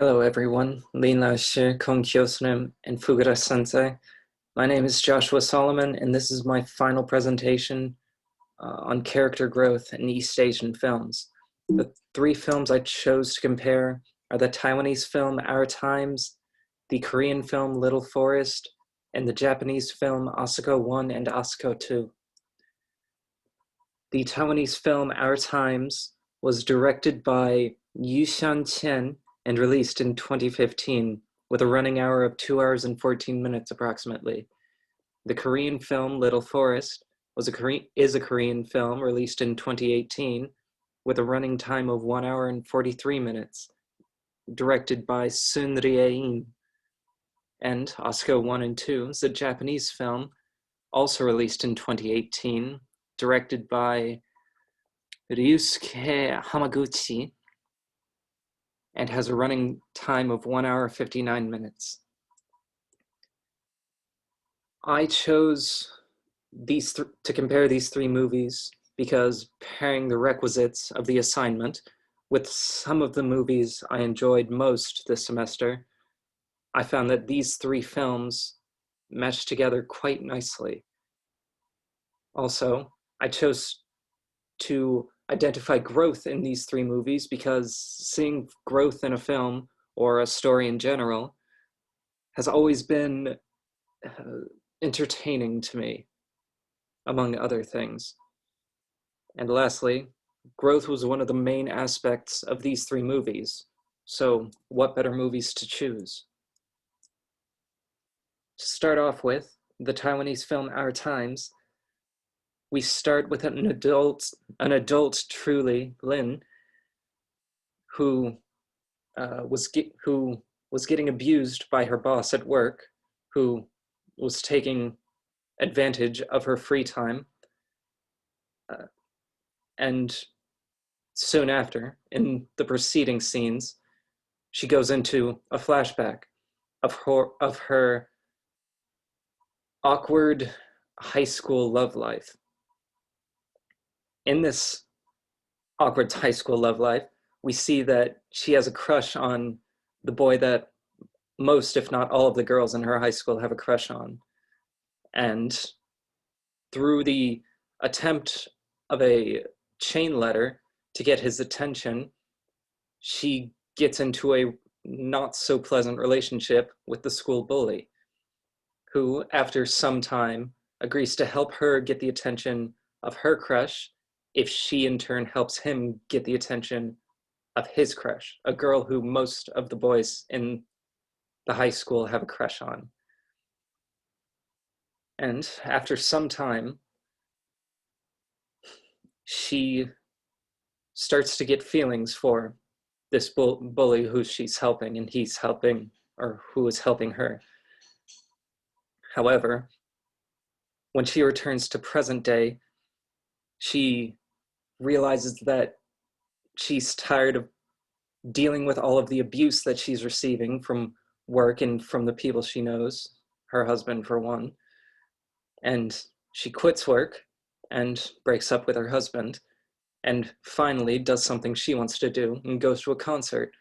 Hello everyone, Lin Lao Shi, Kong Kyosnim, and Fugura Sensei. My name is Joshua Solomon, and this is my final presentation on character growth in East Asian films. The three films I chose to compare are the Taiwanese film Our Times, the Korean film Little Forest, and the Japanese film Asako 1 and Asako 2. The Taiwanese film Our Times was directed by Yu Xian and released in 2015 with a running hour of 2 hours and 14 minutes approximately. The Korean film Little Forest is a Korean film released in 2018 with a running time of 1 hour and 43 minutes, directed by Sun Rie-in. And Asako 1 and 2 is a Japanese film also released in 2018, directed by Ryusuke Hamaguchi, and has a running time of 1 hour 59 minutes. I chose to compare these three movies because pairing the requisites of the assignment with some of the movies I enjoyed most this semester, I found that these three films meshed together quite nicely. Also, I chose to identify growth in these three movies because seeing growth in a film or a story in general has always been entertaining to me, among other things. And lastly, growth was one of the main aspects of these three movies. So what better movies to choose? To start off with, the Taiwanese film Our Times, we start with an adult truly, Lin, who was getting abused by her boss at work, who was taking advantage of her free time. And soon after, in the preceding scenes, she goes into a flashback of her awkward high school love life. In this awkward high school love life, we see that she has a crush on the boy that most, if not all, of the girls in her high school have a crush on. And through the attempt of a chain letter to get his attention, she gets into a not so pleasant relationship with the school bully, who, after some time, agrees to help her get the attention of her crush if she in turn helps him get the attention of his crush, a girl who most of the boys in the high school have a crush on. And after some time, she starts to get feelings for this bully who she's helping, and he's helping, or who is helping her. However, when she returns to present day, she realizes that she's tired of dealing with all of the abuse that she's receiving from work and from the people she knows, her husband for one. And she quits work and breaks up with her husband, and finally does something she wants to do and goes to a concert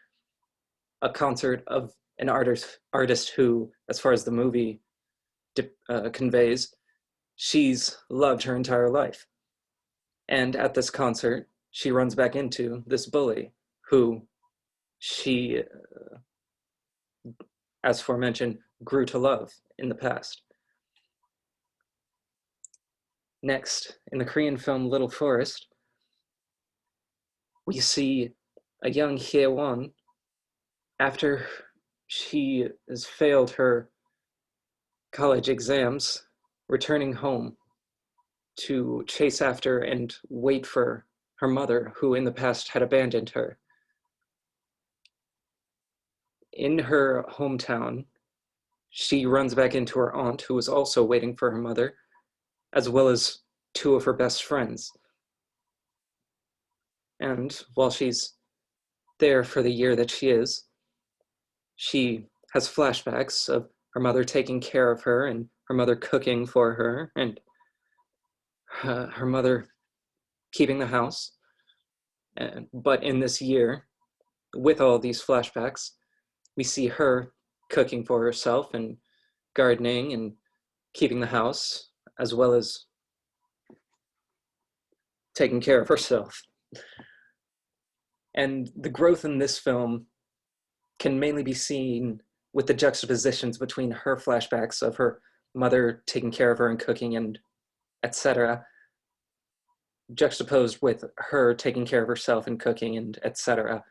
of an artist who, as far as the movie conveys, she's loved her entire life. And at this concert, she runs back into this bully who she, as aforementioned, grew to love in the past. Next, in the Korean film Little Forest, we see a young Hye-won, after she has failed her college exams, returning home to chase after and wait for her mother, who in the past had abandoned her. In her hometown, she runs back into her aunt, who is also waiting for her mother, as well as two of her best friends. And while she's there for the year that she is, she has flashbacks of her mother taking care of her and her mother cooking for her and her mother keeping the house. But in this year, with all these flashbacks, we see her cooking for herself and gardening and keeping the house, as well as taking care of herself. And the growth in this film can mainly be seen with the juxtapositions between her flashbacks of her mother taking care of her and cooking and etc., juxtaposed with her taking care of herself and cooking and etc.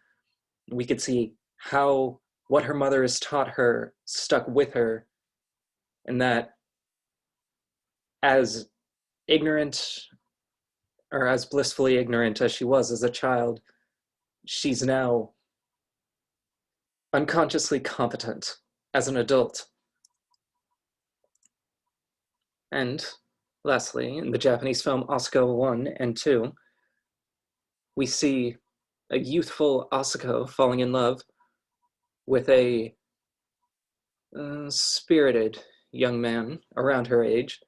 We could see how what her mother has taught her stuck with her, and that as ignorant or as blissfully ignorant as she was as a child, she's now unconsciously competent as an adult. And lastly, in the Japanese film Asako 1 and 2, we see a youthful Asako falling in love with a spirited young man around her age,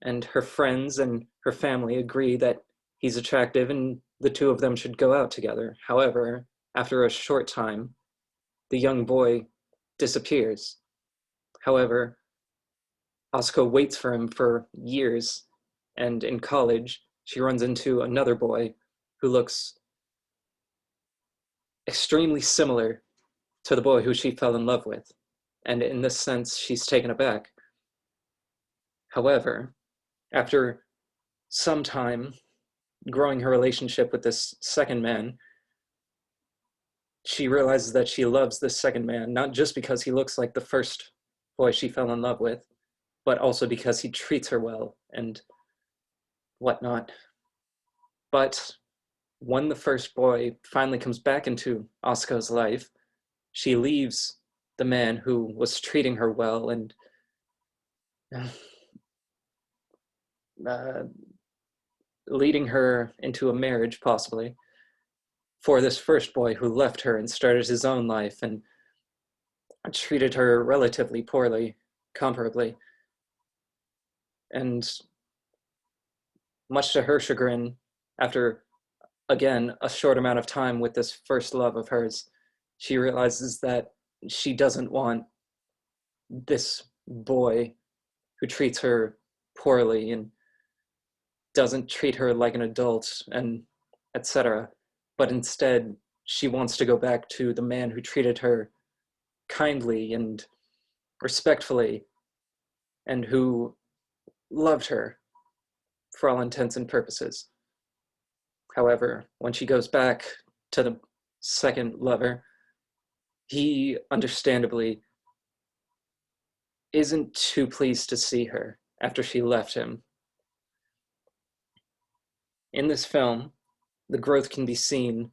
and her friends and her family agree that he's attractive and the two of them should go out together. However, after a short time, the young boy disappears. However, Asuko waits for him for years, and in college, she runs into another boy who looks extremely similar to the boy who she fell in love with. And in this sense, she's taken aback. However, after some time growing her relationship with this second man, she realizes that she loves this second man, not just because he looks like the first boy she fell in love with, but also because he treats her well and whatnot. But when the first boy finally comes back into Asuko's life, she leaves the man who was treating her well and uh, leading her into a marriage, possibly, for this first boy who left her and started his own life and treated her relatively poorly, comparably. And much to her chagrin, after, again, a short amount of time with this first love of hers, she realizes that she doesn't want this boy who treats her poorly and doesn't treat her like an adult and etc. But instead, she wants to go back to the man who treated her kindly and respectfully and who loved her for all intents and purposes. However, when she goes back to the second lover, he understandably isn't too pleased to see her after she left him. In this film, the growth can be seen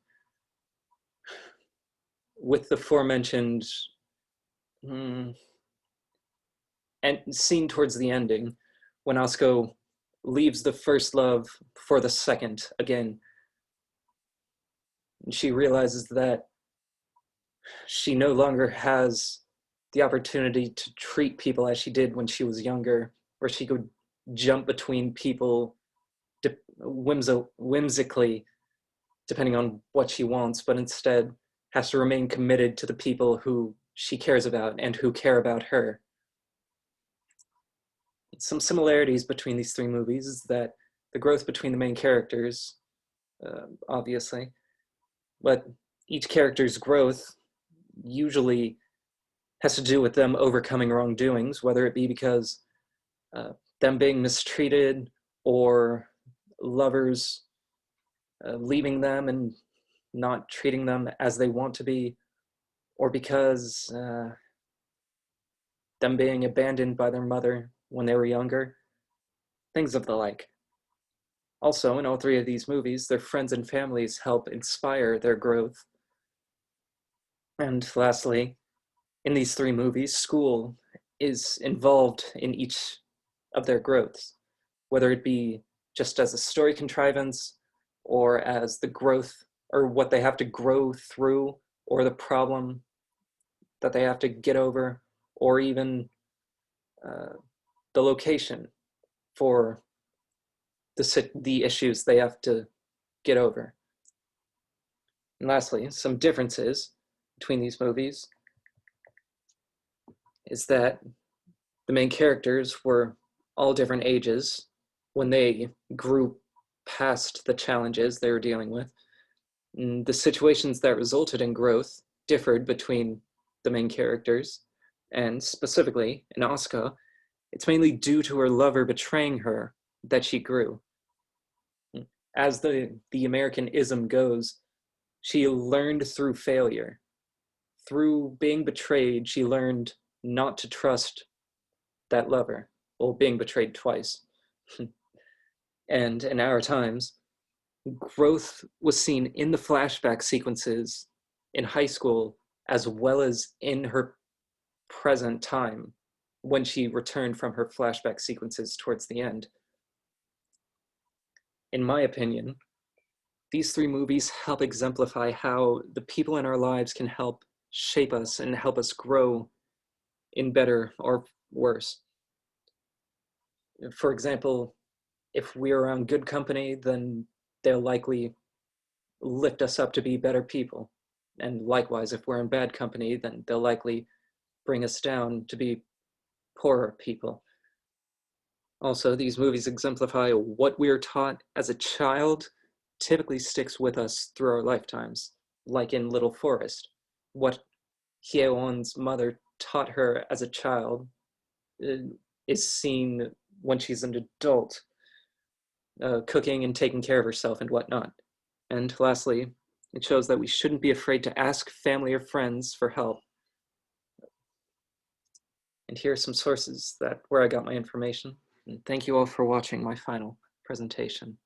with the aforementioned and seen towards the ending when Asuko leaves the first love for the second again. And she realizes that she no longer has the opportunity to treat people as she did when she was younger, where she could jump between people whimsically, depending on what she wants, but instead has to remain committed to the people who she cares about and who care about her. Some similarities between these three movies is that the growth between the main characters, obviously, but each character's growth usually has to do with them overcoming wrongdoings, whether it be because them being mistreated or lovers leaving them and not treating them as they want to be, or because them being abandoned by their mother when they were younger, things of the like. Also, in all three of these movies, their friends and families help inspire their growth. And lastly, in these three movies, school is involved in each of their growths, whether it be just as a story contrivance or as the growth or what they have to grow through or the problem that they have to get over, or even the location for the issues they have to get over. And lastly, some differences between these movies is that the main characters were all different ages when they grew past the challenges they were dealing with. And the situations that resulted in growth differed between the main characters, and specifically in Asuka, it's mainly due to her lover betraying her that she grew. As the American ism goes, she learned through failure. Through being betrayed, she learned not to trust that lover, well, being betrayed twice. And in our times, growth was seen in the flashback sequences in high school as well as in her present time when she returned from her flashback sequences towards the end. In my opinion, these three movies help exemplify how the people in our lives can help shape us and help us grow in better or worse. For example, if we're around good company, then they'll likely lift us up to be better people. And likewise, if we're in bad company, then they'll likely bring us down to be poorer people. Also, these movies exemplify what we are taught as a child typically sticks with us through our lifetimes, like in Little Forest. What Hye-won's mother taught her as a child is seen when she's an adult, cooking and taking care of herself and whatnot. And lastly, it shows that we shouldn't be afraid to ask family or friends for help. And here are some sources where I got my information. And thank you all for watching my final presentation.